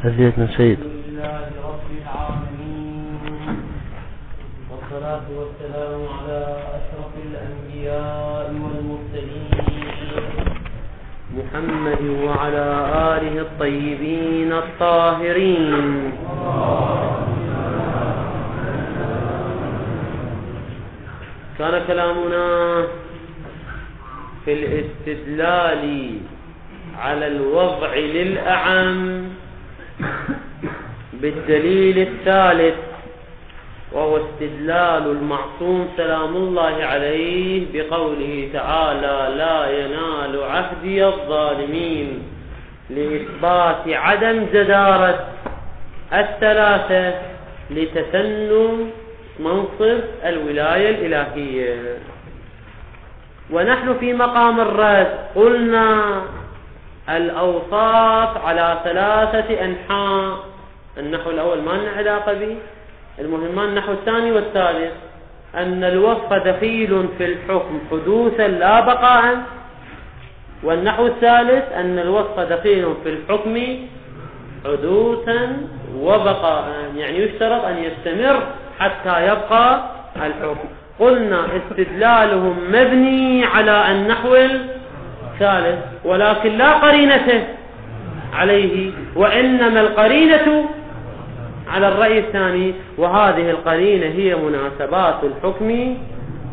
هديتنا سيد. الحمد لله رب العالمين، والصلاة والسلام على أشرف الأنبياء والمرسلين محمد وعلى آله الطيبين الطاهرين. كان كلامنا في الاستدلال على الوضع للأعم بالدليل الثالث، وهو استدلال المعصوم سلام الله عليه بقوله تعالى: لا ينال عهدي الظالمين، لإثبات عدم جدارة الثلاثة لتسنم منصب الولاية الإلهية. ونحن في مقام الرد قلنا الأوصاف على ثلاثة أنحاء. النحو الأول ما لنا علاقة به، المهمان النحو الثاني والثالث: أن الوصف دخيل في الحكم حدوثا لا بقاء، والنحو الثالث أن الوصف دخيل في الحكم حدوثا وبقاء، يعني يشترط أن يستمر حتى يبقى الحكم. قلنا استدلالهم مبني على النحو الثالث، ولكن لا قرينة عليه، وإنما القرينة على الرأي الثاني، وهذه القرينة هي مناسبات الحكم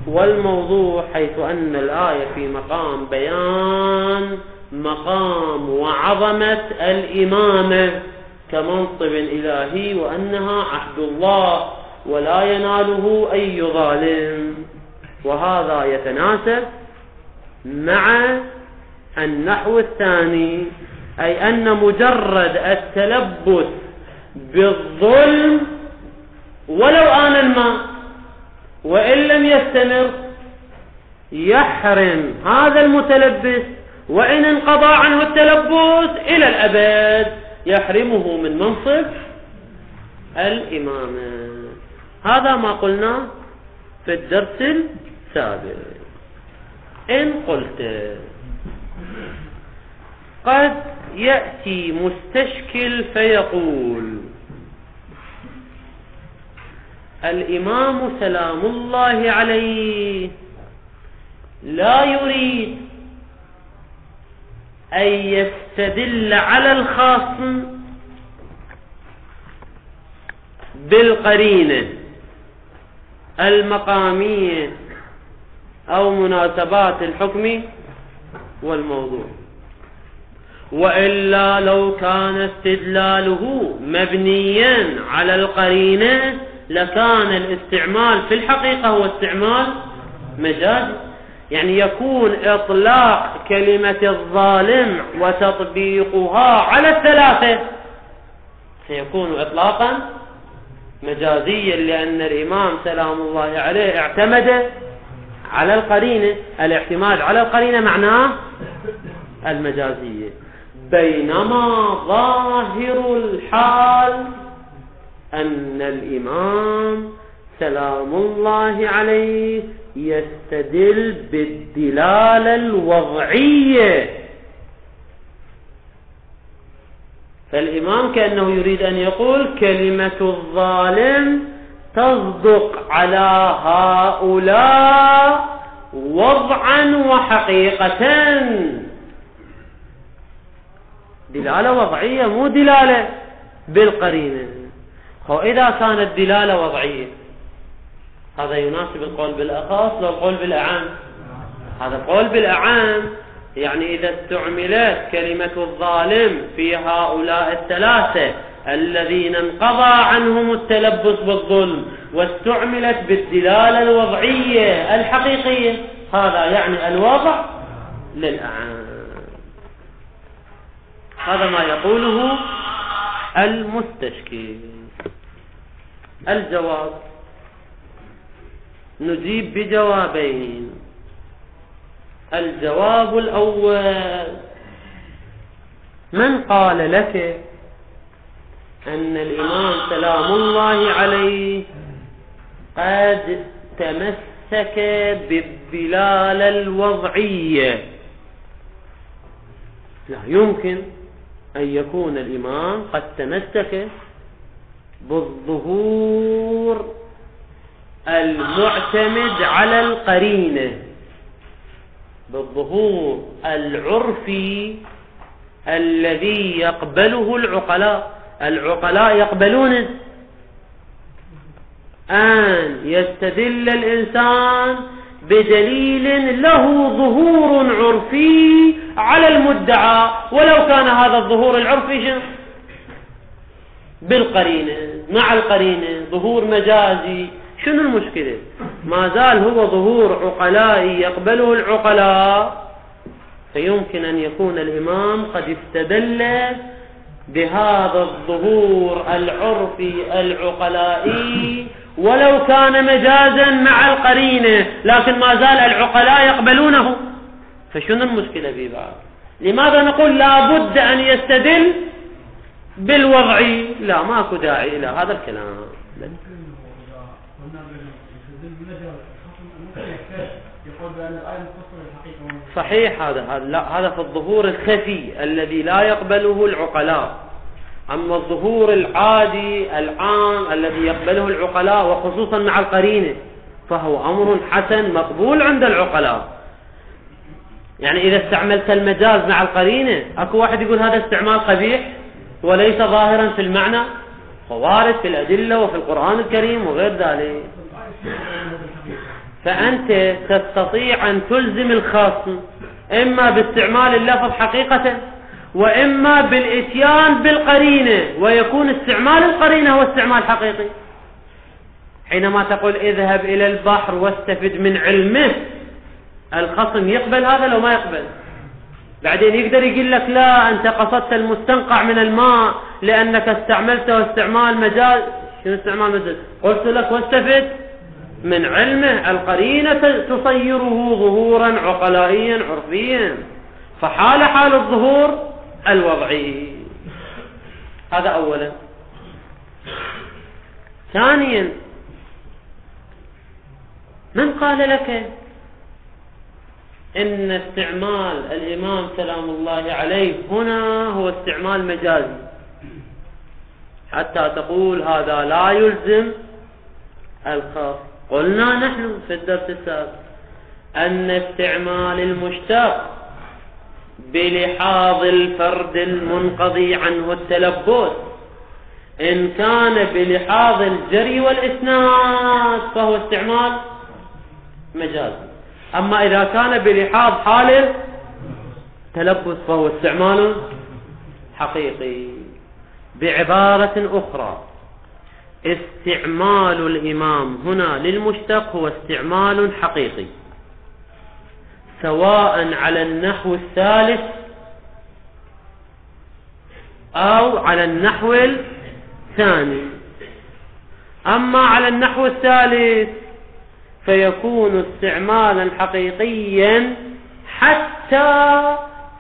والموضوع، حيث أن الآية في مقام بيان مقام وعظمة الإمامة كمنصب إلهي، وأنها عهد الله ولا يناله أي ظالم. وهذا يتناسب مع النحو الثاني، أي أن مجرد التلبس بالظلم ولو آن الماء وإن لم يستمر يحرم هذا المتلبس، وإن انقضى عنه التلبس إلى الأبد يحرمه من منصب الإمامة. هذا ما قلنا في الدرس السابق. إن قلت قد يأتي مستشكل فيقول: الإمام سلام الله عليه لا يريد أن يستدل على الخصم بالقرينة المقامية أو مناسبات الحكم والموضوع، وإلا لو كان استدلاله مبنيا على القرينة لكان الاستعمال في الحقيقة هو استعمال مجازي، يعني يكون إطلاق كلمة الظالم وتطبيقها على الثلاثة سيكون إطلاقا مجازيا، لأن الإمام سلام الله عليه اعتمد على القرينة. الاعتماد على القرينة معناه المجازية، بينما ظاهر الحال أن الإمام سلام الله عليه يستدل بالدلالة الوضعية. فالإمام كأنه يريد أن يقول كلمة الظالم تصدق على هؤلاء وضعا وحقيقة، دلالة وضعية مو دلالة بالقرينة. إذا كانت دلالة وضعية هذا يناسب القول بالأخص والقول بالأعم. هذا القول بالأعم، يعني إذا استعملت كلمة الظالم في هؤلاء الثلاثة الذين انقضى عنهم التلبس بالظلم واستعملت بالدلالة الوضعية الحقيقية، هذا يعني الوضع للأعم. هذا ما يقوله المستشكل. الجواب: نجيب بجوابين. الجواب الأول: من قال لك أن الإمام سلام الله عليه قد تمسك بالدلالة الوضعية لا يمكن أن يكون الإمام قد تمسك بالظهور المعتمد على القرينة، بالظهور العرفي الذي يقبله العقلاء. العقلاء يقبلون أن يستدل الإنسان بدليل له ظهور عرفي على المدعى، ولو كان هذا الظهور العرفي بالقرينة، مع القرينة ظهور مجازي. شنو المشكلة؟ ما زال هو ظهور عقلائي يقبله العقلاء، فيمكن أن يكون الإمام قد استدل بهذا الظهور العرفي العقلائي ولو كان مجازا مع القرينة، لكن ما زال العقلاء يقبلونه. فشنو المشكلة في بعض؟ لماذا نقول لا بد أن يستدل بالوضعي؟ لا، ماكو داعي إلى هذا الكلام. صحيح، هذا في الظهور الخفي الذي لا يقبله العقلاء. أما الظهور العادي العام الذي يقبله العقلاء وخصوصا مع القرينة فهو أمر حسن مقبول عند العقلاء. يعني إذا استعملت المجاز مع القرينة، أكو واحد يقول هذا استعمال قبيح وليس ظاهرا في المعنى، ووارد في الأدلة وفي القرآن الكريم وغير ذلك. فأنت تستطيع أن تلزم الخصم إما باستعمال اللفظ حقيقة وإما بالإتيان بالقرينة، ويكون استعمال القرينة هو استعمال حقيقي. حينما تقول اذهب إلى البحر واستفد من علمه، الخصم يقبل هذا لو ما يقبل؟ بعدين يقدر يقول لك لا، أنت قصدت المستنقع من الماء لأنك استعملته استعمال مجاز. شنو استعمال مجاز؟ قلت لك واستفد من علمه، القرينة تصيره ظهورا عقلائيا عرفيا، فحال حال الظهور الوضعي. هذا أولا. ثانيا، من قال لك إن استعمال الإمام سلام الله عليه هنا هو استعمال مجازي حتى تقول هذا لا يلزم الخاص؟ قلنا نحن في الدرس السابق أن استعمال المشتق بلحاظ الفرد المنقضي عنه التلبس إن كان بلحاظ الجري والإسناد فهو استعمال مجازي، أما إذا كان بلحاظ حال التلبس فهو استعمال حقيقي. بعبارة أخرى، استعمال الإمام هنا للمشتق هو استعمال حقيقي، سواء على النحو الثالث أو على النحو الثاني. أما على النحو الثالث فيكون استعمالا حقيقيا حتى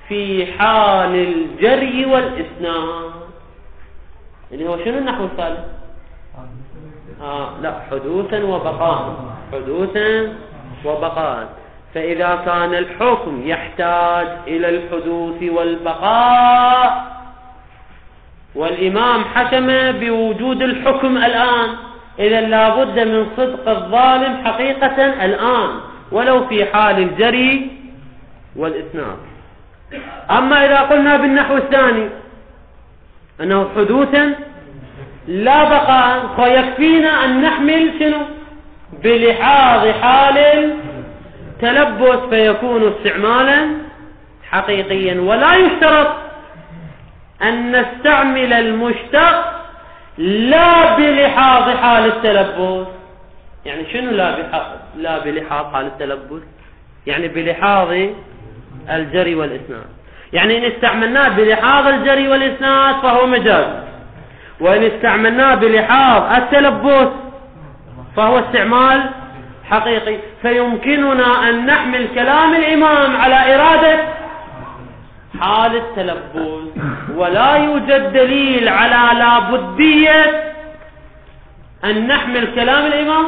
في حال الجري والإسناد. اللي هو شنو النحو الثالث؟ لا، حدوثا وبقاء، حدوثا وبقاء. فإذا كان الحكم يحتاج إلى الحدوث والبقاء والإمام حكم بوجود الحكم الآن، إذا لابد من صدق الظالم حقيقة الآن ولو في حال الجري والإسناد. أما إذا قلنا بالنحو الثاني أنه حدوثا لا بقاء فيكفينا أن نحمل شنو؟ بلحاظ حال التلبس، فيكون استعمالا حقيقيا. ولا يشترط أن نستعمل المشتق لا بلحاظ حال التلبس. يعني شنو لا بلحاظ حال التلبس؟ يعني بلحاظ الجري والإسناد. يعني إن استعملناه بلحاظ الجري والإسناد فهو مجاز، وإن استعملناه بلحاظ التلبس فهو استعمال حقيقي. فيمكننا أن نحمل كلام الإمام على إرادة حال التلبس، ولا يوجد دليل على لابدية أن نحمل كلام الإمام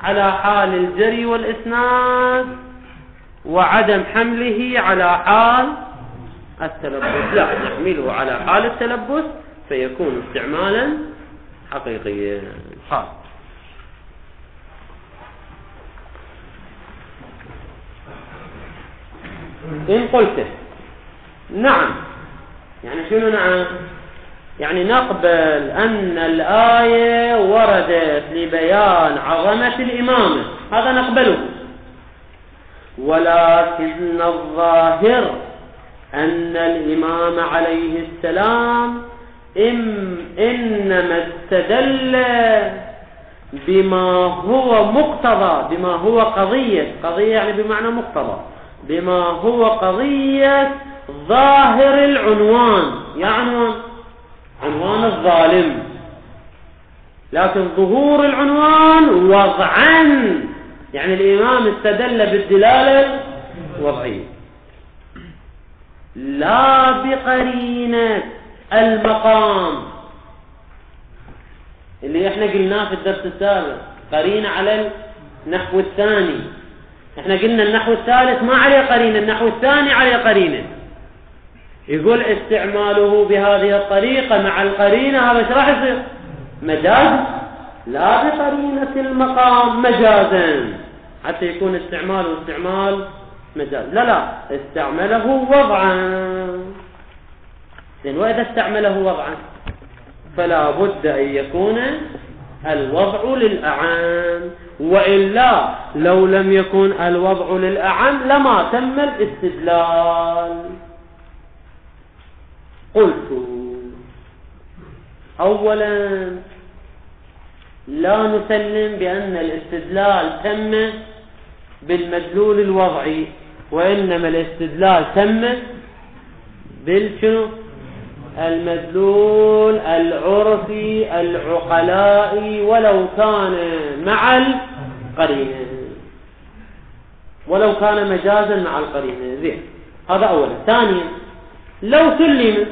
على حال الجري والإسناد وعدم حمله على حال التلبس لا نحمله على حال التلبس فيكون استعمالا حقيقيا. إن قلت نعم، يعني شنو نعم؟ يعني نقبل أن الآية وردت لبيان عظمة الإمامة، هذا نقبله، ولكن الظاهر أن الإمام عليه السلام إنما استدل بما هو مقتضى، بما هو قضية يعني بمعنى مقتضى، بما هو قضية ظاهر العنوان، يعني عنوان الظالم، لكن ظهور العنوان وضعا، يعني الإمام استدل بالدلالة الوضعية لا بقرينة المقام اللي احنا قلناه في الدرس السابق، قرينة على النحو الثاني. احنا قلنا النحو الثالث ما عليه قرينة، النحو الثاني عليه قرينة. يقول استعماله بهذه الطريقة مع القرينة، هذا ايش راح يصير؟ مجاز، لا بقرينة المقام مجازا، حتى يكون استعماله استعمال مجاز. لا استعمله وضعا. وإذا استعمله وضعا فلا بد أن يكون الوضع للأعم، وإلا لو لم يكن الوضع للأعم لما تم الاستدلال. قلت أولا لا نسلم بأن الاستدلال تم بالمدلول الوضعي، وإنما الاستدلال تم بالشنو؟ المدلول العرفي العقلائي، ولو كان مع القرينة، ولو كان مجازا مع القرينة. زين، هذا أولا. ثانيا لو سلم،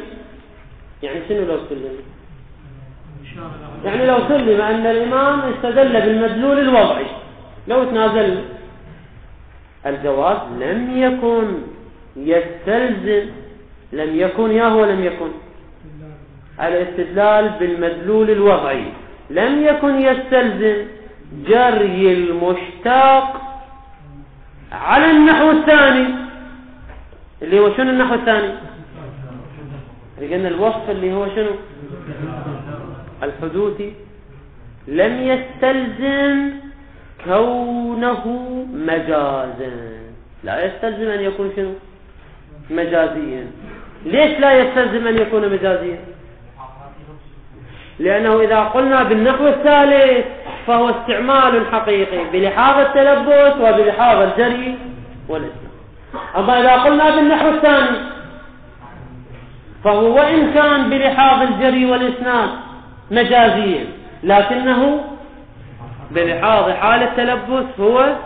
يعني شنو لو سلم؟ يعني لو سلم أن الإمام استدل بالمدلول الوضعي، لو تنازل الجواز لم يكن يستلزم، لم يكن ولم يكن الاستدلال بالمدلول الوضعي لم يكن يستلزم جري المشتاق على النحو الثاني، اللي هو شنو النحو الثاني؟ اللي قلنا الوصف اللي هو شنو؟ الحدوثي. لم يستلزم كونه مجازا، لا يستلزم أن يكون شنو؟ مجازيا. ليش لا يستلزم أن يكون مجازيا؟ لأنه إذا قلنا بالنحو الثالث فهو استعمال حقيقي بلحاظ التلبس وبلحاظ الجري والإسناد. أما إذا قلنا بالنحو الثاني فهو وإن كان بلحاظ الجري والإسناد مجازيا، لكنه بلحاظ حال التلبس هو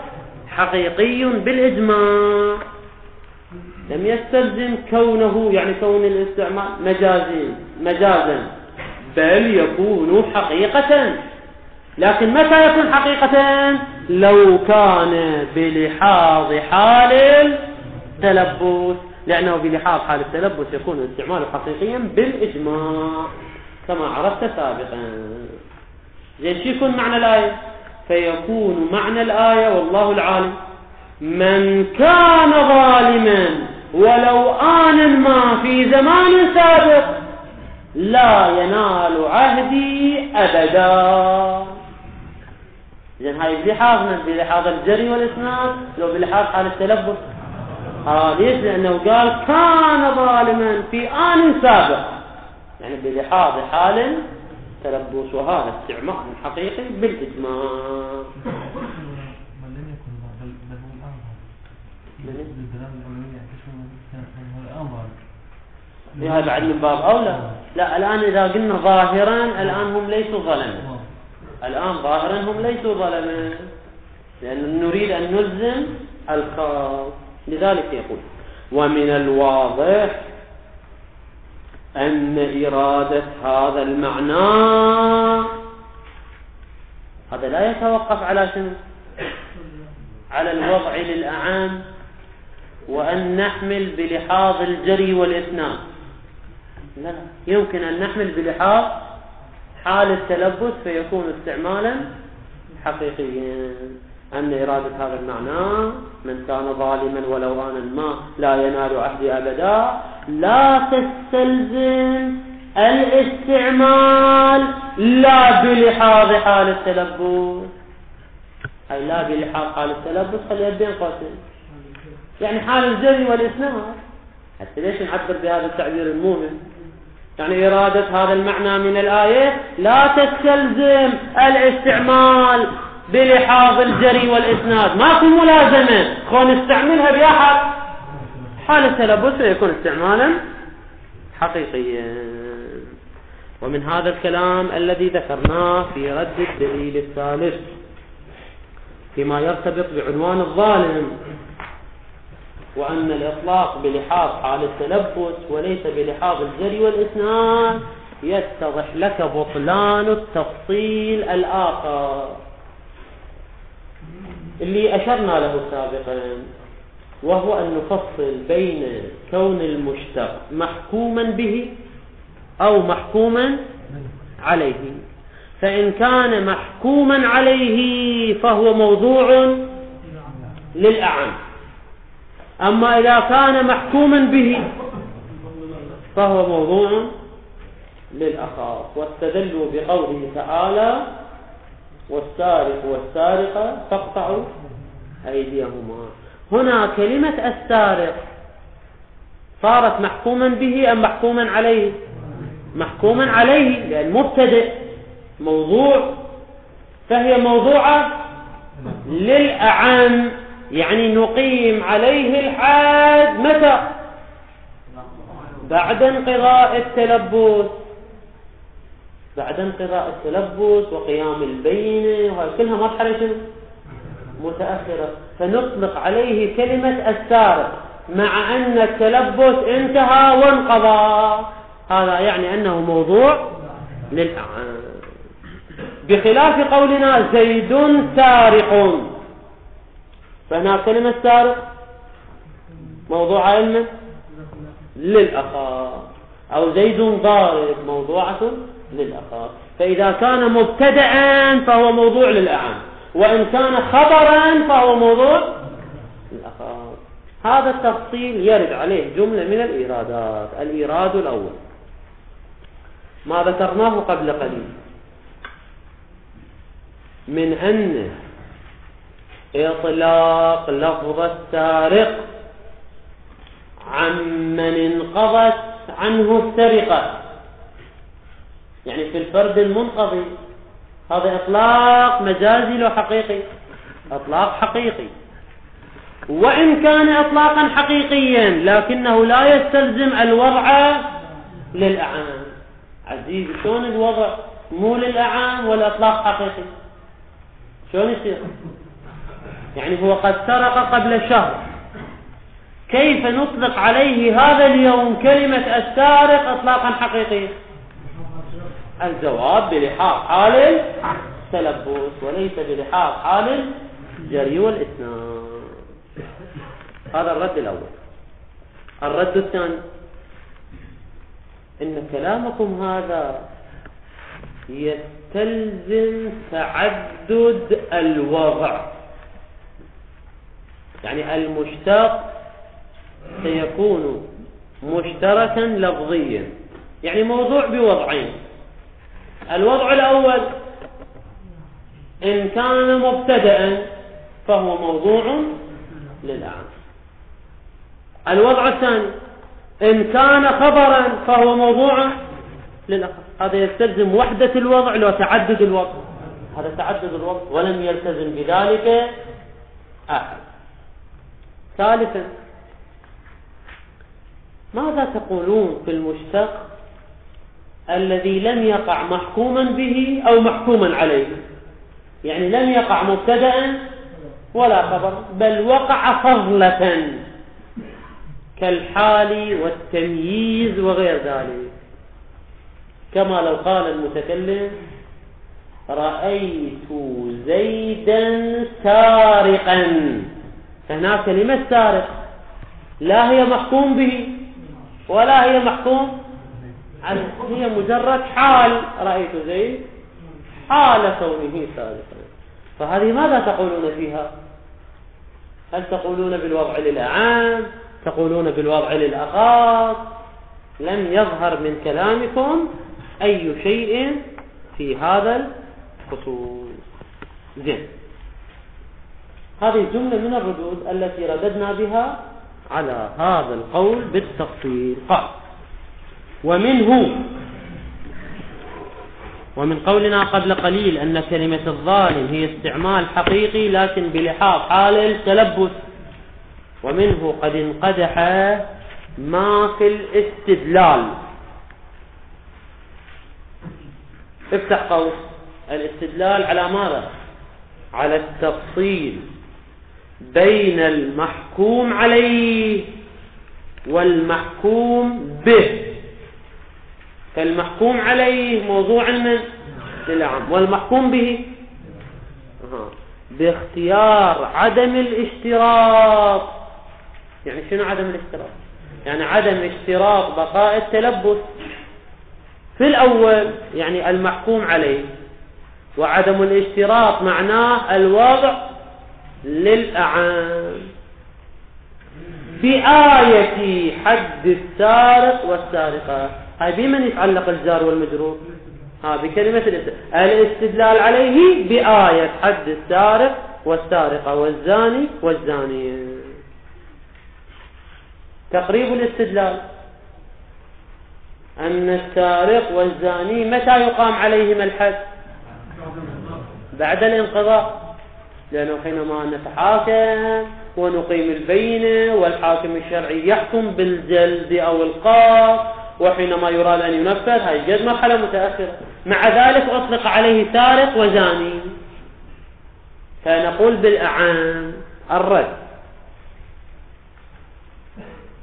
حقيقي بالإجماع. لم يستلزم كونه، يعني كون الاستعمال مجازا، بل يكون حقيقة. لكن متى يكون حقيقة؟ لو كان بلحاظ حال التلبس، لأنه بلحاظ حال التلبس يكون الاستعمال حقيقيا بالإجماع كما عرفت سابقا. زين، شو يكون معنى الآية؟ فيكون معنى الآية والله العالم من كان ظالما ولو آن ما في زمان سابق لا ينال عهدي أبدا. إذن هاي بلحاظ الجري والإسناد، لو بلحاظ حال التلبس. ليش؟ لأنه قال كان ظالما في آن سابق، يعني بلحاظ حال تلبس، وهذا استعمال حقيقي بالإجماع. هذا بعد من باب أولى. لا، الآن إذا قلنا ظاهرا الآن هم ليسوا ظلما، الآن ظاهرا هم ليسوا ظلما، لأن نريد أن نلزم الخاص. لذلك يقول ومن الواضح أن إرادة هذا المعنى هذا لا يتوقف على شنو؟ على الوضع للأعام، وأن نحمل بلحاظ الجري والإسناد. لا، يمكن أن نحمل بلحاظ حال التلبس فيكون استعمالا حقيقيا. أن إرادة هذا المعنى من كان ظالما ولو آنا ما لا ينال عهدي أبدا لا تستلزم الاستعمال لا بلحاظ حال التلبس، أي لا بلحاظ حال التلبس خليها بين قوسين، يعني حال الجري والإسناد. حتى ليش نعبر بهذا التعبير الموهم؟ يعني إرادة هذا المعنى من الآية لا تستلزم الاستعمال بلحاظ الجري والإسناد، ماكو ملازمة خون نستعملها بأحد حال التلبس فيكون استعمالا حقيقيا. ومن هذا الكلام الذي ذكرناه في رد الدليل الثالث فيما يرتبط بعنوان الظالم، وأن الإطلاق بلحاظ حال التلبس وليس بلحاظ الجري والإسناد، يتضح لك بطلان التفصيل الآخر اللي أشرنا له سابقا، وهو أن نفصل بين كون المشتق محكوما به أو محكوما عليه. فإن كان محكوما عليه فهو موضوع للأعم، أما إذا كان محكوما به فهو موضوع للأخص. واستدلوا بقوله تعالى والسارق والسارقة فاقطعوا أيديهما. هنا كلمة السارق صارت محكوما به أم محكوما عليه؟ محكوما عليه، لأن مبتدئ موضوع، فهي موضوعة للأعم، يعني نقيم عليه الحد متى؟ بعد انقضاء التلبس، بعد انقضاء التلبس وقيام البينة، وهي كلها مرحلة شنو؟ متأخرة. فنطلق عليه كلمة السارق مع أن التلبس انتهى وانقضى، هذا يعني أنه موضوع للأعم، بخلاف قولنا زيد سارق، فهنا كلمة سارق موضوع علم للأخص، أو زيد ضارب موضوعة للأخص. فإذا كان مبتدأ فهو موضوع للأعم، وإن كان خبرا فهو موضوع للأخص. هذا التفصيل يرد عليه جملة من الإيرادات. الإيراد الأول ما ذكرناه قبل قليل من أن إطلاق لفظ السارق عمن انقضت عنه السرقة، يعني في الفرد المنقضي، هذا إطلاق مجازي لو حقيقي؟ إطلاق حقيقي. وإن كان إطلاقا حقيقيا لكنه لا يستلزم الوضع للأعام. عزيز، شلون الوضع مو للأعام والإطلاق حقيقي؟ شلون يصير؟ يعني هو قد سرق قبل شهر، كيف نطلق عليه هذا اليوم كلمة السارق إطلاقا حقيقي؟ الجواب بلحاظ حال التلبس وليس بلحاظ حال الجري والإسناد. هذا الرد الأول. الرد الثاني إن كلامكم هذا يستلزم تعدد الوضع، يعني المشتق سيكون مشتركا لفظيا، يعني موضوع بوضعين. الوضع الأول إن كان مبتدأ فهو موضوع للأعم. الوضع الثاني إن كان خبرا فهو موضوع للأخص. هذا يستلزم وحدة الوضع لو تعدد الوضع، هذا تعدد الوضع ولم يلتزم بذلك أحد. ثالثا ماذا تقولون في المشتق الذي لم يقع محكوما به أو محكوما عليه؟ يعني لم يقع مبتدأ ولا خبر، بل وقع فضلة كالحال والتمييز وغير ذلك، كما لو قال المتكلم رأيت زيدا سارقا، فهنا كلمة سارق لا هي محكوم به ولا هي محكوم عنه، هي مجرد حال. رأيت زيد حال كونه سابقا. فهذه ماذا تقولون فيها؟ هل تقولون بالوضع للأعام؟ تقولون بالوضع للأخص؟ لم يظهر من كلامكم أي شيء في هذا الخصوص. زين، هذه جملة من الردود التي رددنا بها على هذا القول بالتفصيل. قال: ومن قولنا قبل قليل أن كلمة الظالم هي استعمال حقيقي لكن بلحاظ حال التلبس، ومنه قد انقدح ما في الاستدلال. افتح قوس. الاستدلال على ماذا؟ على التفصيل بين المحكوم عليه والمحكوم به. فالمحكوم عليه موضوع من للعام، والمحكوم به باختيار عدم الاشتراط. يعني شنو عدم الاشتراط؟ يعني عدم اشتراط بقاء التلبس في الأول، يعني المحكوم عليه، وعدم الاشتراط معناه الوضع للأعام بآية حد السارق والسارقة. هاي بمن يتعلق الجار والمجرور؟ بكلمة الاستدلال عليه بآية حد السارق والسارقة والزاني والزانية. تقريب الاستدلال أن السارق والزاني متى يقام عليهم الحد؟ بعد الانقضاء، لأنه حينما نتحاكم ونقيم البينة والحاكم الشرعي يحكم بالجلد أو القاص، وحينما يراد أن ينفذ، هاي جد مرحلة متأخرة. مع ذلك أطلق عليه سارق وزاني. فنقول بالأعام الرد.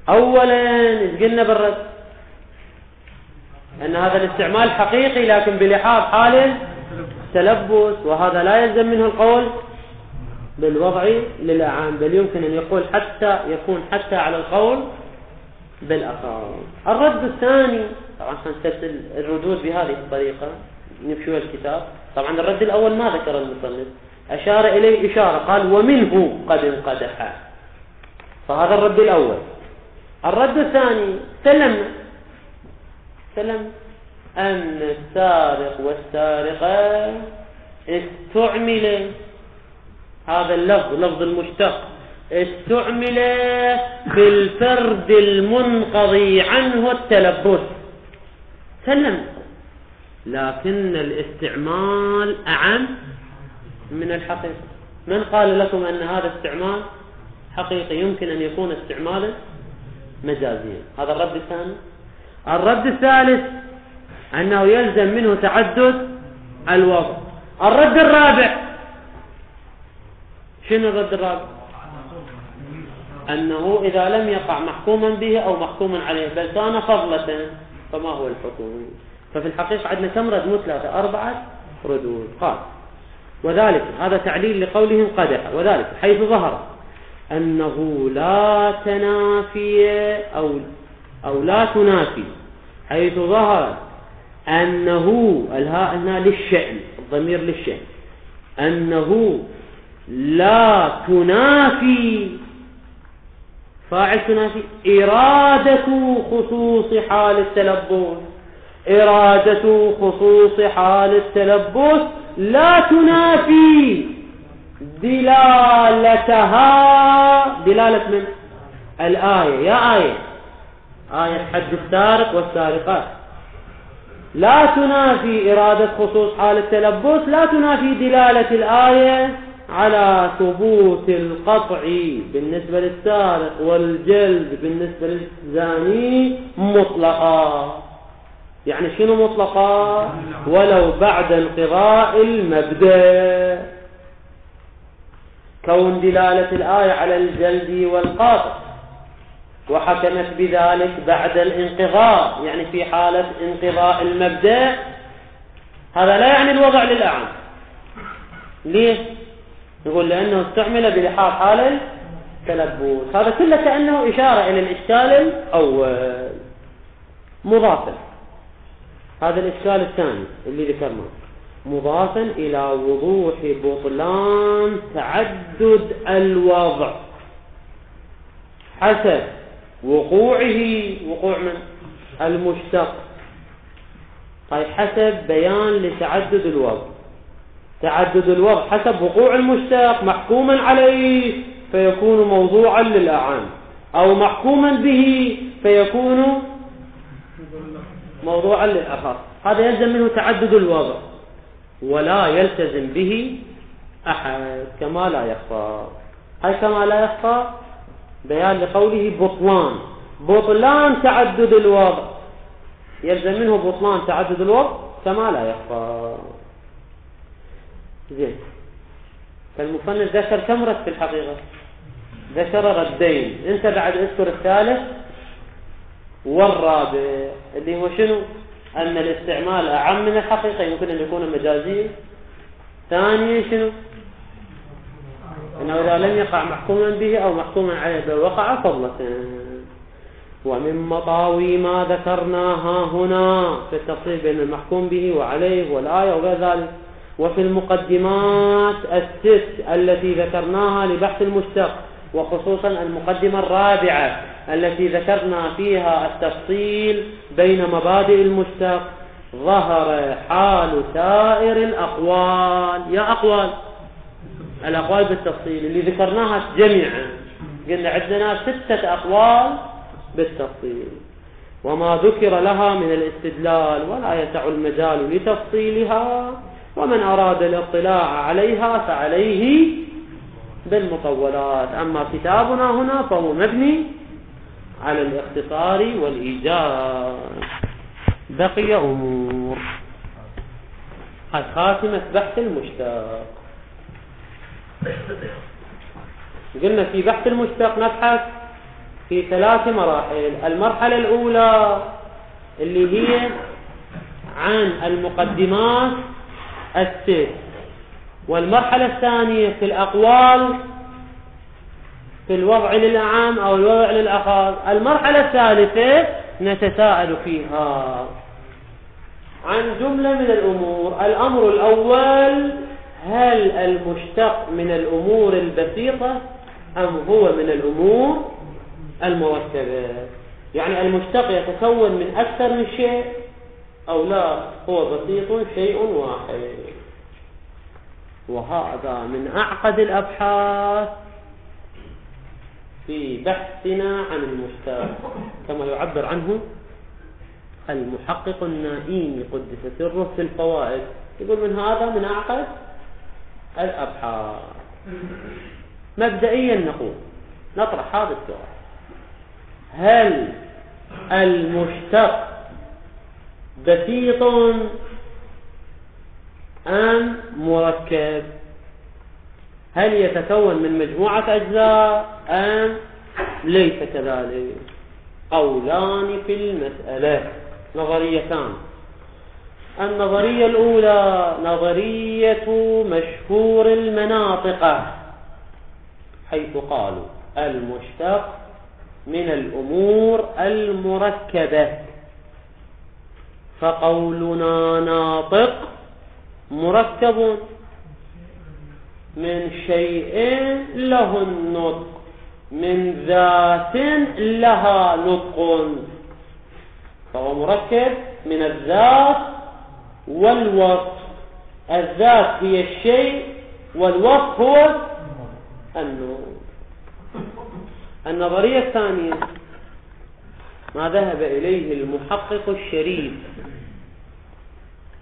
أولا إذ قلنا بالرد أن هذا الاستعمال حقيقي لكن بلحاظ حال التلبس، وهذا لا يلزم منه القول بالوضع للأعام، بل يمكن أن يكون حتى على القول بالأخص. الرد الثاني، طبعا سنسلسل الردود بهذه الطريقة نمشي الكتاب. طبعا الرد الأول ما ذكر المصنف، أشار إليه إشارة، قال: ومنه قد انقدح. فهذا الرد الأول. الرد الثاني سلم أن السارق والسارقة استعمل هذا اللفظ، لفظ المشتق، استعمل في الفرد المنقضي عنه التلبس. سلم، لكن الاستعمال أعم من الحقيقة. من قال لكم أن هذا استعمال حقيقي؟ يمكن أن يكون استعمالا مجازيا. هذا الرد الثاني. الرد الثالث أنه يلزم منه تعدد الوضع. الرد الرابع، شنو الرد الرابع؟ أنه إذا لم يقع محكوما به أو محكوما عليه بل كان فضلة فما هو الحكم؟ ففي الحقيقة عندنا كم رد؟ مثلاثة، 4 ردود. قال: وذلك، هذا تعليل لقولهم قدح، وذلك حيث ظهر أنه لا تنافي أو لا تنافي، حيث ظهر أنه الهاء هنا للشأن، الضمير للشأن، أنه لا تنافي، فاعل تنافي، إرادة خصوص حال التلبس. إرادة خصوص حال التلبس لا تنافي دلالتها، دلالة من الآية، يا آية حد السارق والسارقات، لا تنافي إرادة خصوص حال التلبس، لا تنافي دلالة الآية على ثبوت القطع بالنسبة للسارق والجلد بالنسبة للزاني مطلقا. يعني شنو مطلقا؟ ولو بعد انقضاء المبدأ. كون دلالة الآية على الجلد والقطع وحكمت بذلك بعد الانقضاء، يعني في حالة انقضاء المبدأ، هذا لا يعني الوضع للأعم. ليه؟ نقول لأنه استعمل بلحاظ حال تلبس. هذا كله كأنه إشارة إلى الإشكال الأول. مضافا، هذا الإشكال الثاني اللي ذكرناه، مضافا إلى وضوح بطلان تعدد الوضع حسب وقوعه، وقوع من المشتق، طيب حسب بيان لتعدد الوضع. تعدد الوضع حسب وقوع المشتق محكوما عليه فيكون موضوعا للأعم، أو محكوما به فيكون موضوعا للأخر. هذا يلزم منه تعدد الوضع، ولا يلتزم به أحد كما لا يخفى. هاي كما لا يخفى بيان لقوله بطلان، بطلان تعدد الوضع، يلزم منه بطلان تعدد الوضع كما لا يخفى. زين، فالمصنف ذكر كم رد في الحقيقة؟ ذكر ردين، انت بعد اذكر الثالث والرابع اللي هو شنو؟ أن الاستعمال أعم من الحقيقة، يمكن أن يكون مجازي. ثانيا شنو؟ أنه إذا لم يقع محكوما به أو محكوما عليه بل وقع فضلة. ومن مطاوي ما ذكرناها هنا في التفصيل بين المحكوم به وعليه والآية وغير ذلك، وفي المقدمات الست التي ذكرناها لبحث المشتق، وخصوصا المقدمة الرابعة التي ذكرنا فيها التفصيل بين مبادئ المشتق، ظهر حال سائر الأقوال. يا أقوال الأقوال بالتفصيل اللي ذكرناها جميعا، قلنا عندنا 6 أقوال بالتفصيل، وما ذكر لها من الاستدلال، ولا يسع المجال لتفصيلها، ومن أراد الاطلاع عليها فعليه بالمطولات. أما كتابنا هنا فهو مبني على الاختصار والإيجاز. بقي أمور. خاتمة بحث المشتق. قلنا في بحث المشتق نبحث في 3 مراحل. المرحلة الأولى اللي هي عن المقدمات الست، والمرحلة الثانية في الأقوال في الوضع للأعم أو الوضع للأخص. المرحلة الثالثة نتساءل فيها عن جملة من الأمور. الأمر الأول، هل المشتق من الأمور البسيطة أم هو من الأمور المركبة؟ يعني المشتق يتكون من أكثر من شيء أو لا هو بسيط شيء واحد. وهذا من أعقد الأبحاث في بحثنا عن المشتق، كما يعبر عنه المحقق النائين قدس سره في الفوائد، يقول من هذا من أعقد الأبحاث. مبدئيا نقول نطرح هذا السؤال: هل المشتق بسيط أم مركب؟ هل يتكون من مجموعة أجزاء أم ليس كذلك؟ قولان في المسألة، نظريتان. النظرية الأولى نظرية مشهور المناطق، حيث قالوا المشتق من الأمور المركبة، فقولنا ناطق مركب من شيء له النطق، من ذات لها نطق، فهو مركب من الذات والوصف. الذات هي الشيء والوصف هو النطق. النظرية الثانية ما ذهب إليه المحقق الشريف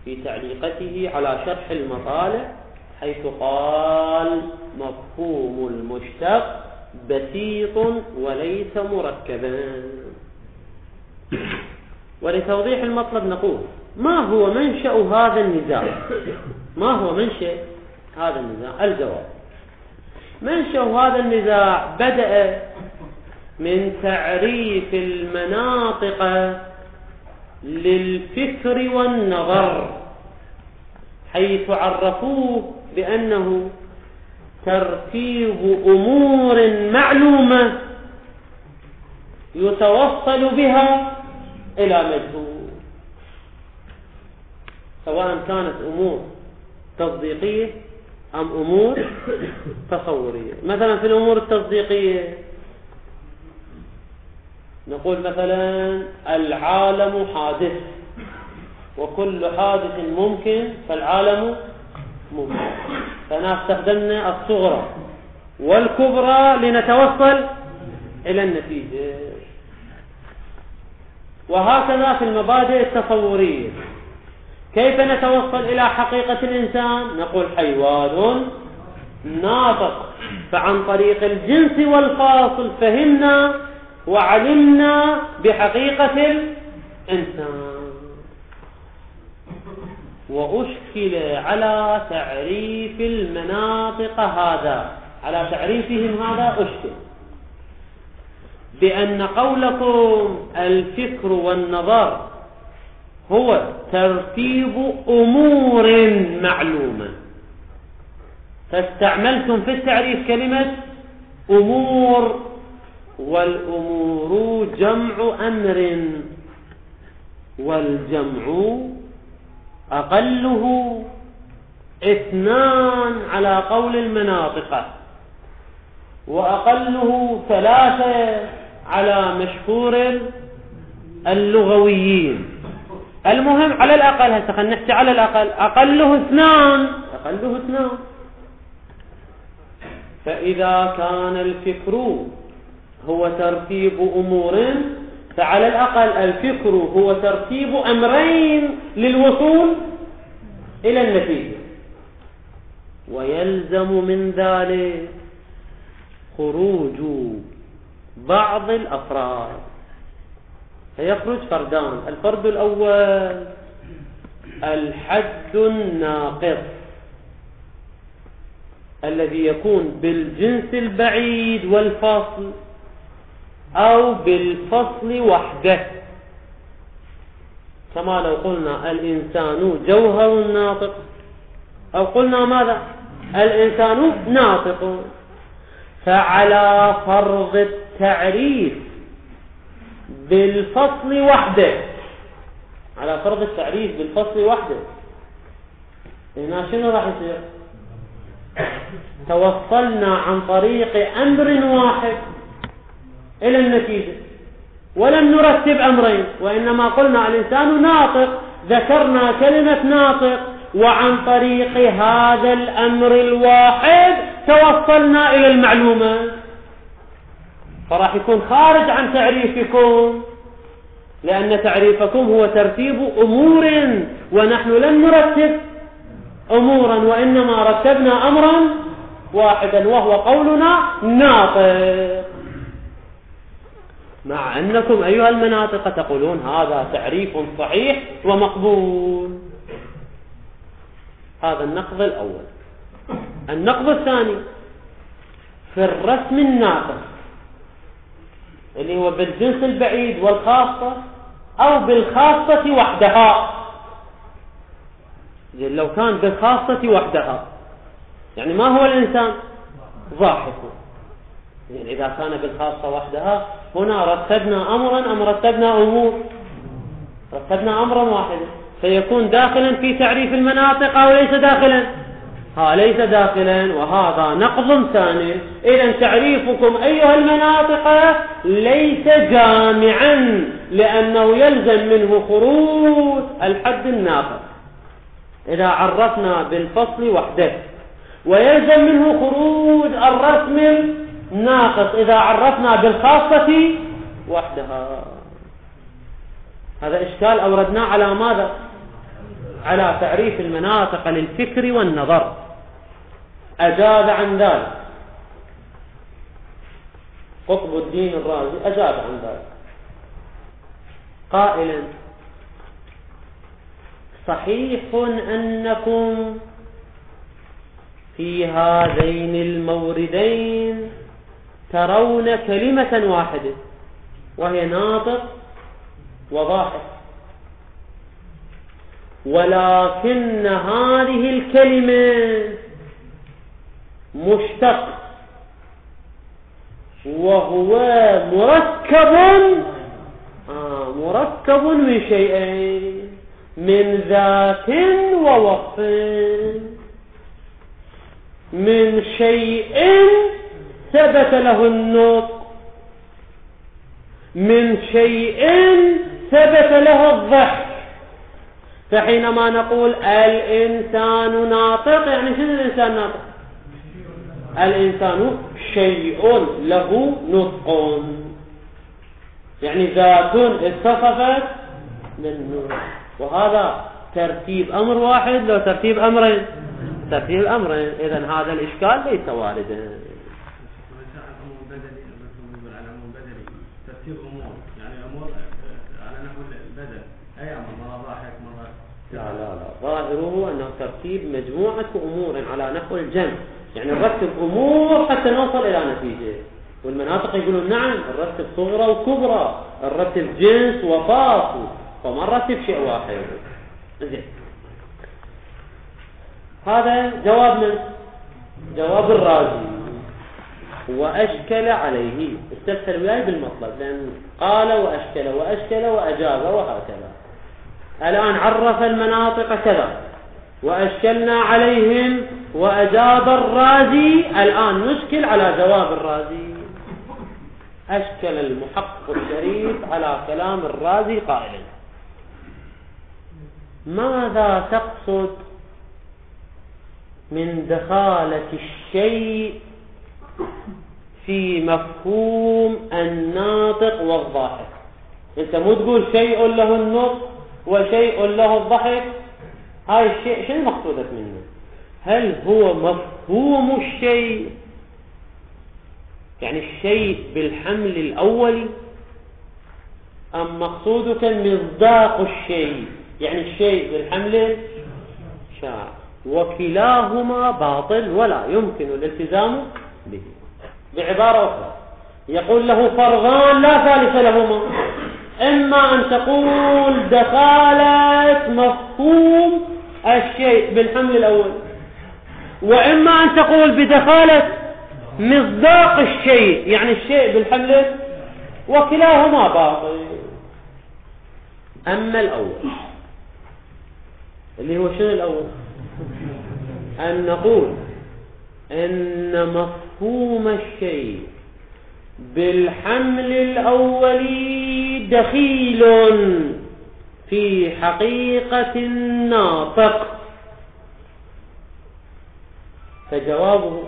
في تعليقته على شرح المطالع، حيث قال مفهوم المشتق بسيط وليس مركبا. ولتوضيح المطلب نقول: ما هو منشأ هذا النزاع؟ ما هو منشأ هذا النزاع؟ الجواب: منشأ هذا النزاع بدأ من تعريف المناطق للفكر والنظر، حيث عرفوه بأنه ترتيب أمور معلومة يتوصل بها إلى مجهول، سواء كانت أمور تصديقية أم أمور تصورية. مثلا في الأمور التصديقية نقول مثلا العالم حادث، وكل حادث ممكن فالعالم ممكن، فأنا استخدمنا الصغرى والكبرى لنتوصل إلى النتيجة. وهكذا في المبادئ التصورية، كيف نتوصل إلى حقيقة الإنسان؟ نقول حيوان ناطق، فعن طريق الجنس والفاصل فهمنا وعلمنا بحقيقة الإنسان. وأشكل على تعريف المناطق هذا، على تعريفهم هذا أشكل بأن قولكم الفكر والنظر هو ترتيب أمور معلومة، فاستعملتم في التعريف كلمة أمور، والأمور جمع أمر، والجمع أقله 2 على قول المناطق، وأقله 3 على مشهور اللغويين. المهم على الأقل، هسه خلينا نحكي على الأقل، أقله 2. فإذا كان الفكر هو ترتيب أمور، فعلى الأقل الفكر هو ترتيب أمرين للوصول إلى النتيجة. ويلزم من ذلك خروج بعض الأفراد، فيخرج فردان. الفرد الأول الحد الناقص الذي يكون بالجنس البعيد والفصل أو بالفصل وحده، كما لو قلنا الإنسان جوهر ناطق، أو قلنا ماذا؟ الإنسان ناطق. فعلى فرض التعريف بالفصل وحده، على فرض التعريف بالفصل وحده، هنا شنو راح يصير؟ توصلنا عن طريق أمر واحد إلى النتيجة، ولم نرتب أمرين، وإنما قلنا الإنسان ناطق، ذكرنا كلمة ناطق، وعن طريق هذا الأمر الواحد توصلنا إلى المعلومة. فراح يكون خارج عن تعريفكم، لأن تعريفكم هو ترتيب أمور، ونحن لم نرتب أمورا، وإنما رتبنا أمرا واحدا وهو قولنا ناطق. مع أنكم أيها المناطق تقولون هذا تعريف صحيح ومقبول. هذا النقض الأول. النقض الثاني في الرسم الناقص اللي هو بالجنس البعيد والخاصة أو بالخاصة وحدها. لو كان بالخاصة وحدها يعني ما هو الإنسان؟ ضاحك. يعني إذا كان بالخاصة وحدها هنا رتبنا أمرا أم رتبنا أمور؟ رتبنا أمرا واحدا، فيكون داخلا في تعريف المناطق أو ليس داخلا؟ ليس داخلا، وهذا نقض ثاني. إذن تعريفكم أيها المناطق ليس جامعا، لأنه يلزم منه خروج الحد الناقص إذا عرفنا بالفصل وحده، ويلزم منه خروج الرسم الناقص إذا عرفنا بالخاصة وحدها. هذا إشكال أوردناه على ماذا؟ على تعريف المناطق للفكر والنظر. أجاب عن ذلك قطب الدين الرازي، أجاب عن ذلك قائلا: صحيح أنكم في هذين الموردين ترون كلمة واحدة وهي ناطق وضاحك، ولكن هذه الكلمة مشتق وهو مركب من شيئين، من ذات ووصف. من شيء ثبت له النطق، من شيء ثبت له الضحك. فحينما نقول الإنسان ناطق، يعني شنو الإنسان ناطق؟ الإنسان شيء له نطق، يعني ذات اتصفت بالنطق. وهذا ترتيب أمر واحد لو ترتيب أمرين؟ ترتيب الأمرين. إذن هذا الإشكال ليس واردا. ترتيب أمور، يعني أمور على نحو البدل، أي أمر مرة ضاحك مرة. لا ظاهره أنه ترتيب مجموعة أمور على نحو الجمع، يعني نرتب أمور حتى نوصل إلى نتيجة. والمناطق يقولون نعم نرتب صغرى وكبرى، نرتب جنس وفاصل، فما نرتب شيء واحد. زين، هذا جواب الرازي. وأشكل عليه، استفسر وياي بالمطلب، لأن قال وأشكل وأجاب وهكذا. الآن عرف المناطق كذا وأشكلنا عليهم وأجاب الرازي. الآن نشكل على جواب الرازي. أشكل المحقق الشريف على كلام الرازي قائلا: ماذا تقصد من دخالة الشيء في مفهوم الناطق والضاحك؟ انت مو تقول شيء له النطق وشيء له الضحك، هاي الشيء شنو مقصودك منه؟ هل هو مفهوم الشيء، يعني الشيء بالحمل الأولي، أم مقصودك مصداق الشيء، يعني الشيء بالحمل شاع؟ وكلاهما باطل ولا يمكن الالتزام به. بعبارة أخرى يقول له فرضان لا ثالث لهما: إما أن تقول دخالة مفهوم الشيء بالحمل الأول، وإما أن تقول بدخالة مصداق الشيء، يعني الشيء بالحمل، وكلاهما باطل. أما الأول اللي هو شنو الأول؟ أن نقول إن مفهوم الشيء بالحمل الأولي دخيل في حقيقة الناطق، فجوابه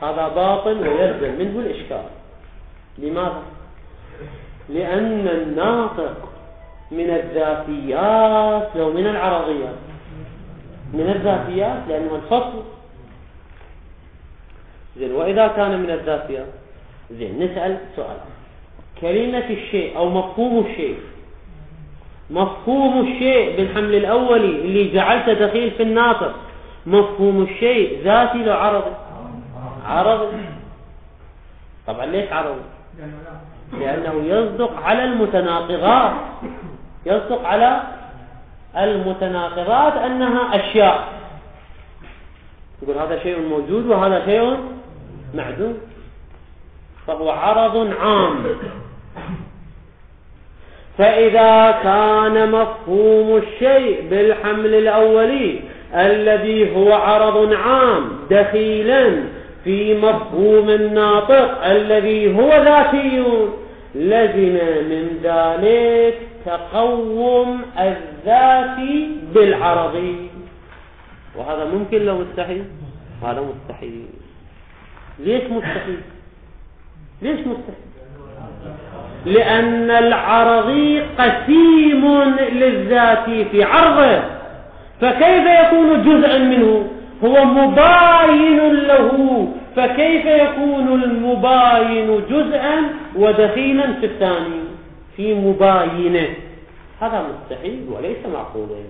هذا باطل ويلزم منه الإشكال. لماذا؟ لأن الناطق من الذاتيات لو من العرضيات، من الذاتيات لأنه الفصل. زين، وإذا كان من الذاتيات، زين نسأل سؤال: كلمة الشيء أو مفهوم الشيء، مفهوم الشيء بالحمل الأولي اللي جعلت دخيل في الناطق، مفهوم الشيء ذاتي لو عرضي؟ عرضي. طبعا ليش عرضي؟ لأنه يصدق على المتناقضات، يصدق على المتناقضات أنها أشياء. يقول هذا شيء موجود وهذا شيء معدوم، فهو عرض عام. فإذا كان مفهوم الشيء بالحمل الأولي الذي هو عرض عام دخيلا في مفهوم الناطق الذي هو ذاتي، لزم من ذلك تقوم الذات بالعرضي. وهذا ممكن لو مستحيل؟ هذا مستحيل. ليش مستحيل؟ ليش مستحيل؟ لأن العرضي قسيم للذات في عرضه، فكيف يكون جزءا منه؟ هو مباين له، فكيف يكون المباين جزءا ودخيلا في الثاني في مباينه؟ هذا مستحيل وليس معقولا.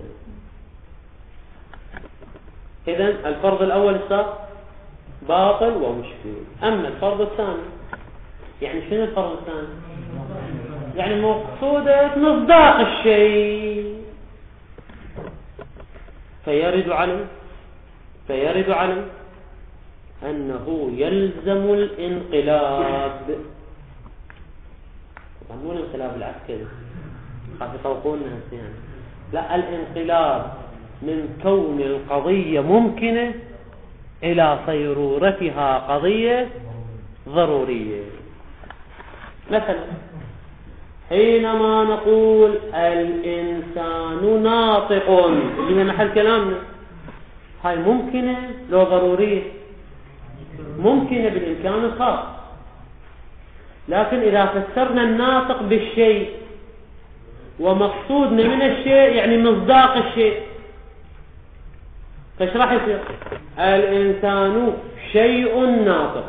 إذن الفرض الأول السابق باطل ومشكل. أما الفرض الثاني، يعني شنو الفرض الثاني؟ يعني مقصودة مصداق الشيء، فيرد عليه أنه يلزم الانقلاب. طبعا مو الانقلاب العسكري خاف يطوقوننا هسه يعني، لا، الانقلاب من كون القضية ممكنة إلى صيرورتها قضية ضرورية. مثلا حينما نقول الإنسان ناطق اللي هي محل كلامنا، هاي ممكنة لو ضرورية؟ ممكنة بالإمكان الخاص، لكن إذا فسرنا الناطق بالشيء ومقصودنا من الشيء يعني مصداق الشيء، فايش راح يصير؟ الإنسان شيء ناطق،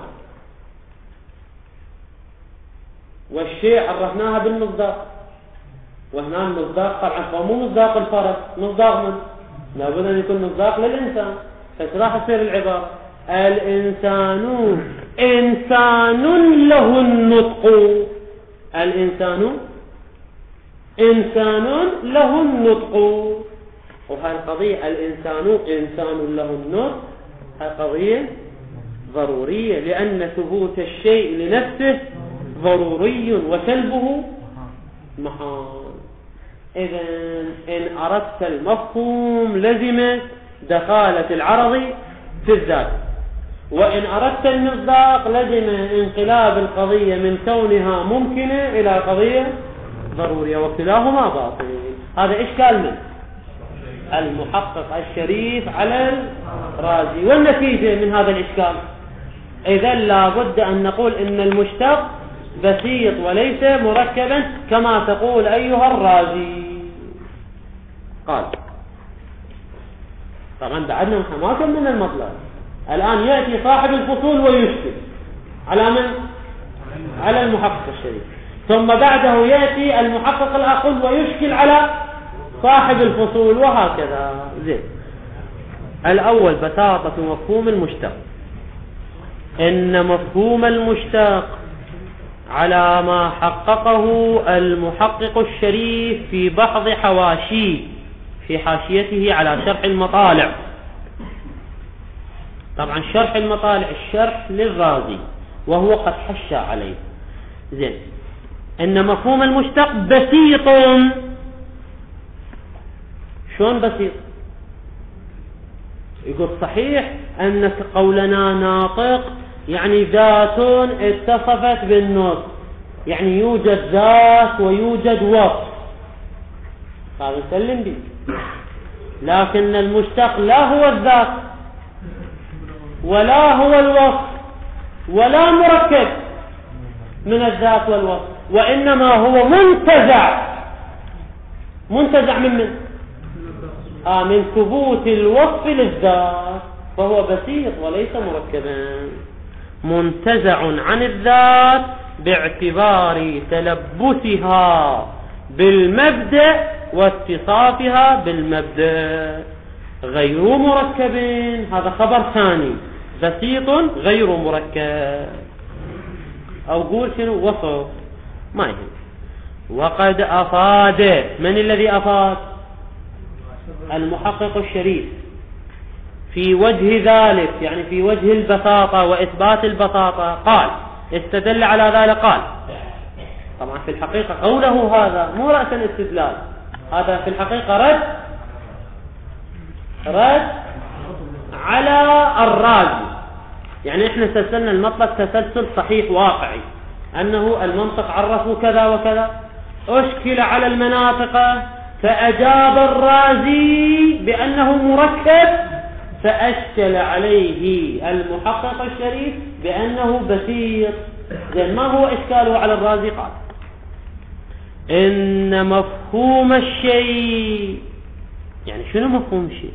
والشيء عرفناها بالمصداق، وهنا المصداق طبعا هو مو مصداق الفرد، مصداق من؟ لابد أن يكون مصداق للإنسان. فايش راح تصير العبارة؟ الإنسان إنسان له النطق، الإنسان إنسان له النطق. وهذه القضية الإنسان إنسان له النطق، هذه قضية ضرورية، لأن ثبوت الشيء لنفسه ضروري وسلبه محال. إذن إن أردت المفهوم لزم دخالة العرض في الذات، وإن أردت المصداق لزم انقلاب القضية من كونها ممكنة إلى قضية ضرورية، وكلاهما باطل. هذا إشكال من المحقق الشريف على الرازي. والنتيجة من هذا الإشكال إذن لا بد أن نقول إن المشتق بسيط وليس مركبا كما تقول أيها الرازي. قال طبعا بعدنا حماسا من المطلب. الآن يأتي صاحب الفصول ويشكل على من؟ على المحقق الشريف، ثم بعده يأتي المحقق الأقل ويشكل على صاحب الفصول، وهكذا. زين. الأول بساطة مفهوم المشتق. إن مفهوم المشتق على ما حققه المحقق الشريف في بعض حواشيه في حاشيته على شرح المطالع. طبعا شرح المطالع الشرح للرازي وهو قد حشى عليه. زين. إن مفهوم المشتق بسيط. شلون بسيط؟ يقول صحيح أن قولنا ناطق يعني ذات اتصفت بالنطق، يعني يوجد ذات ويوجد وصف، هذا نسلم به. لكن المشتق لا هو الذات ولا هو الوصف ولا مركب من الذات والوصف، وإنما هو منتزع من ثبوت الوصف للذات، فهو بسيط وليس مركبا، منتزع عن الذات باعتبار تلبسها بالمبدأ واتصافها بالمبدأ، غير مركب. هذا خبر ثاني، بسيط غير مركب، أو قول شنو وصف ما يهم. وقد أفاد، من الذي أفاد؟ المحقق الشريف في وجه ذلك، يعني في وجه البساطة وإثبات البساطة. قال استدل على ذلك، قال طبعا في الحقيقة قوله هذا مو رأسا استدلال، هذا في الحقيقة رد على الرازي. يعني احنا سلسلنا المطلب تسلسل صحيح واقعي، أنه المنطق عرفوا كذا وكذا، أشكل على المناطق فأجاب الرازي بأنه مركب، فأشكل عليه المحقق الشريف بأنه بسيط. زين، ما هو إشكاله على الرازي؟ قال إن مفهوم الشيء، يعني شنو مفهوم الشيء؟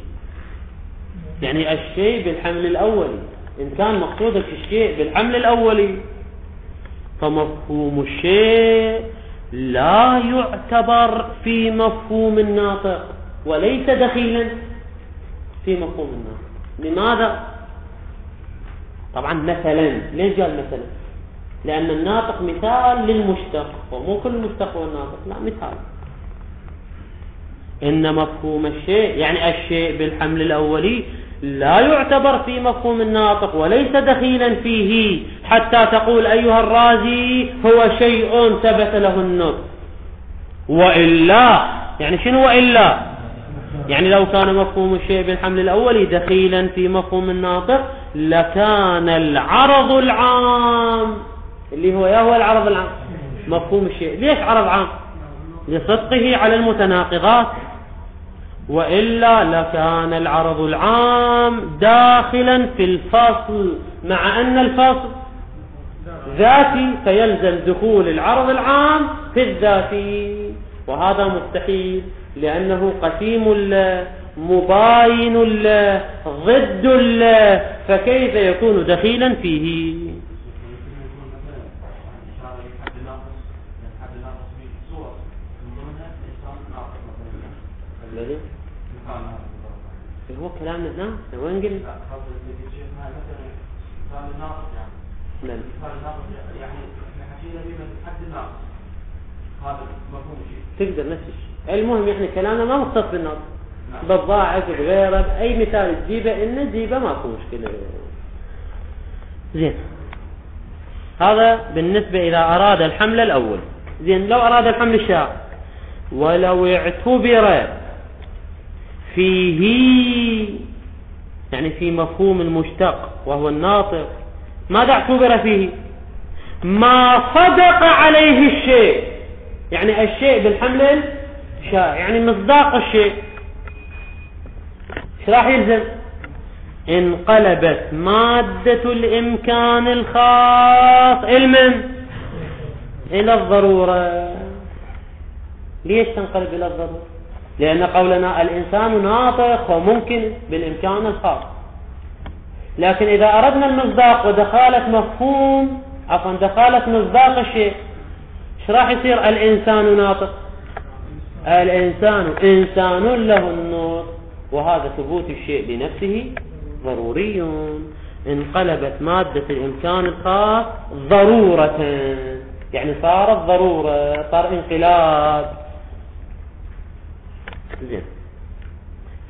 يعني الشيء بالحمل الأولي، إن كان مقصودك الشيء بالحمل الأولي فمفهوم الشيء لا يعتبر في مفهوم الناطق وليس دخيلا في مفهوم الناطق. لماذا؟ طبعا مثلا، ليش قال مثلا؟ لأن الناطق مثال للمشتق، ومو كل المشتق هو الناطق، لا، مثال. إن مفهوم الشيء يعني الشيء بالحمل الأولي لا يعتبر في مفهوم الناطق وليس دخيلا فيه حتى تقول أيها الرازي هو شيء ثبت له النطق. وإلا يعني شنو وإلا؟ يعني لو كان مفهوم الشيء بالحمل الأولي دخيلا في مفهوم الناطق لكان العرض العام اللي هو العرض العام مفهوم الشيء. ليش عرض عام؟ لصدقه على المتناقضات. وإلا لكان العرض العام داخلا في الفصل، مع أن الفصل ذاتي فيلزم دخول العرض العام في الذاتي، وهذا مستحيل لأنه قسيم له مباين له ضد له، فكيف يكون دخيلا فيه؟ هو كلامنا هنا وين قلنا؟ تقدر نفس الشيء. المهم يعني كلامنا ما مختص بالنص، بالضاعف بغيره بأي مثال تجيبه إنه تجيبه ماكو مشكلة. زين، هذا بالنسبة إذا أراد الحمل الأول. زين، لو أراد الحمل الشاع ولو اعتبر فيه يعني في مفهوم المشتق وهو الناطق، ماذا اعتبر فيه؟ ما صدق عليه الشيء، يعني الشيء بالحمل شاع يعني مصداق الشيء. ايش راح يلزم؟ انقلبت مادة الإمكان الخاص إلى الضرورة. ليش تنقلب إلى الضرورة؟ لأن قولنا الإنسان ناطق وممكن بالإمكان الخاص. لكن إذا أردنا المصداق ودخالة مفهوم دخالة مصداق الشيء، ايش راح يصير؟ الإنسان ناطق، الإنسان إنسان له النطق، وهذا ثبوت الشيء بنفسه ضروري. انقلبت مادة الإمكان الخاص ضرورة، يعني صارت ضرورة، صار انقلاب. زين،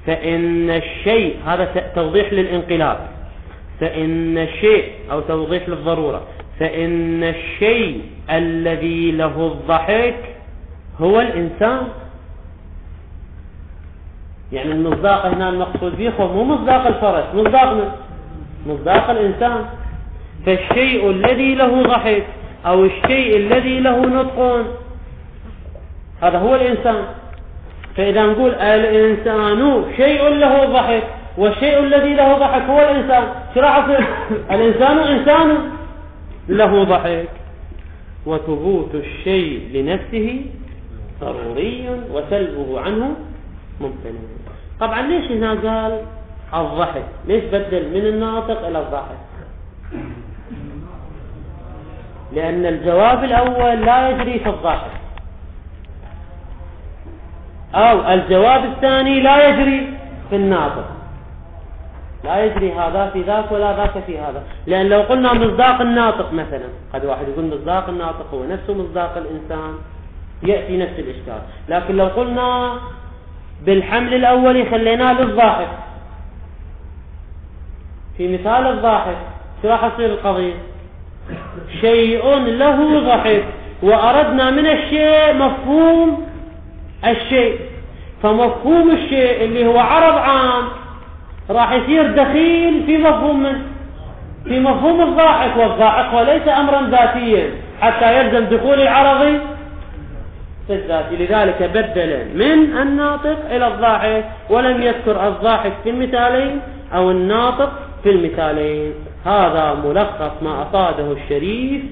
فإن الشيء، هذا توضيح للانقلاب، فإن الشيء أو توضيح للضرورة، فإن الشيء الذي له الضحك هو الإنسان. يعني المصداق هنا المقصود به هو مو مصداق الفرس، مصداق الإنسان. فالشيء الذي له ضحك أو الشيء الذي له نطق هذا هو الإنسان. فإذا نقول الإنسان شيء له ضحك والشيء الذي له ضحك هو الإنسان، شو راح يصير؟ الإنسان إنسان له ضحك. وثبوت الشيء لنفسه ضروري وسلبه عنه ممتنع. طبعا ليش هنا قال الضحك؟ ليش بدل من الناطق إلى الضحك؟ لأن الجواب الأول لا يجري في الضحك، أو الجواب الثاني لا يجري في الناطق، لا يجري هذا في ذاك ولا ذاك في هذا. لأن لو قلنا مصداق الناطق مثلا، قد واحد يقول مصداق الناطق هو نفسه مصداق الإنسان، يأتي نفس الإشكال. لكن لو قلنا بالحمل الأول خليناه للضاحك، في مثال الضاحك شو راح يصير القضية؟ شيء له ضحك، وأردنا من الشيء مفهوم الشيء، فمفهوم الشيء اللي هو عرض عام راح يصير دخيل في مفهوم الضاحك، والضاحك وليس أمرا ذاتيا حتى يلزم دخول العرض في الذاتي. لذلك بدل من الناطق إلى الضاحك، ولم يذكر الضاحك في المثالين أو الناطق في المثالين. هذا ملخص ما أفاده الشريف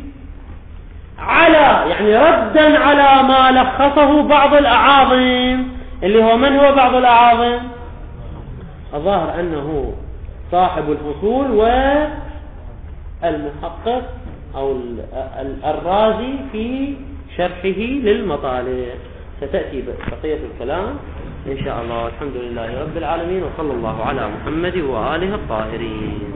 يعني ردا على ما لخصه بعض الأعاظم، اللي هو من هو بعض الأعاظم؟ الظاهر أنه صاحب الفصول والمحقق أو الرازي في شرحه للمطالع. ستأتي بقية الكلام إن شاء الله. الحمد لله رب العالمين، وصلى الله على محمد وآله الطاهرين.